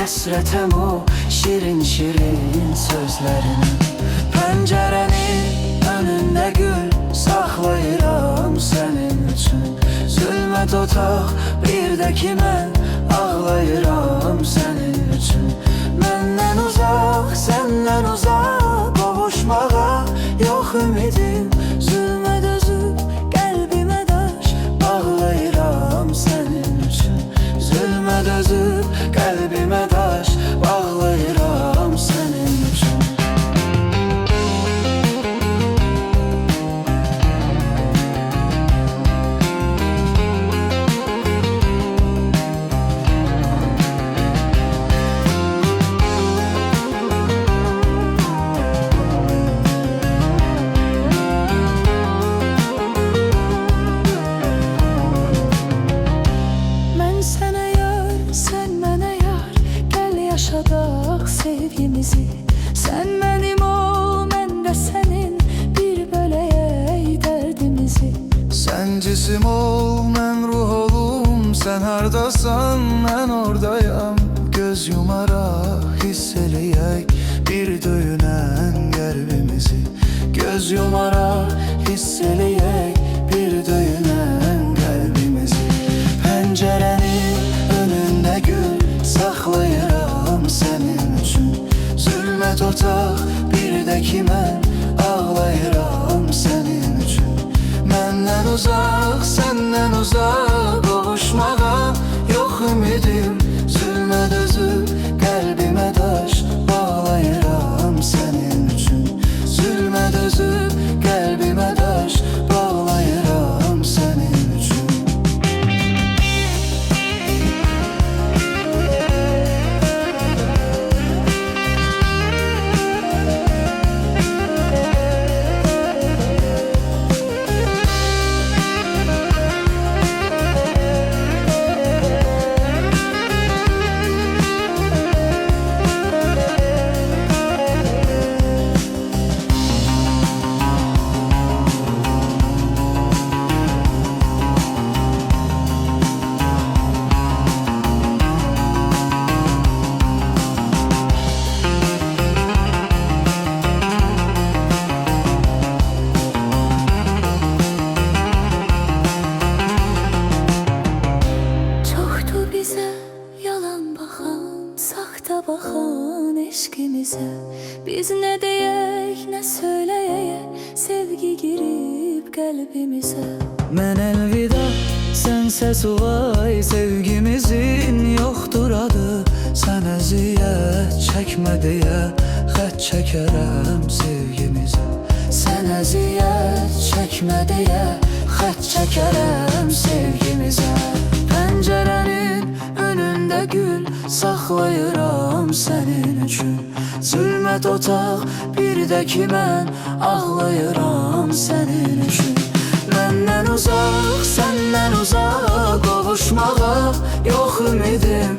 Həsrətəm o şirin-şirin sözlərinə. Pəncərənin önündə gül saxlayıram sənin üçün. Zülmət otaq, bir də ki mən ağlayıram sənin üçün. Məndən uzaq, səndən uzaq, qovuşmağa yox ümidim. Zülmə dözüb, qəlbimə daş bağlayıram sənin üçün. Zülmə dözüb, qəlbimə daş bağlayıram sənin üçün. Yaşadaq sevgimizi. Sən mənim ol, mən də sənin, bir böləyək dərdimizi. Sən cisim ol, mən ruh olum, sən hardasan, mən oradayam. Göz yumaraq hiss eləyək bir döyünən qəlbimizi. Göz yumaraq hiss eləyək bir döyünən qəlbimizi. Pəncərənin önündə gül saxlayıram sənin üçün. Zülmət otaq, bir də ki mən ağlayıram sənin üçün. Məndən uzaq, səndən uzaq, qovuşmağa yox ümidim. Zülmə dözüb, qəlbimə daş bağlayıram sənin üçün. Zülmə dözüb, qəlbimə daş bağlayıram sənin üçün. Baxan eşqimizə, biz nə deyək, nə söyləyək, sevgi girib qəlbimizə. Mən əlvida, sənsə suvay, sevgimizin yoxdur adı. Sən əziyyət çəkmə deyə xət çəkərəm sevgimizə. Sən əziyyət çəkmə deyə xət çəkərəm sevgimizə. Pəncərənin önündə gül saxlayıram sənin üçün. Zülmət otaq, bir də ki mən ağlayıram sənin üçün. Məndən uzaq, səndən uzaq, qovuşmağa yox ümidim.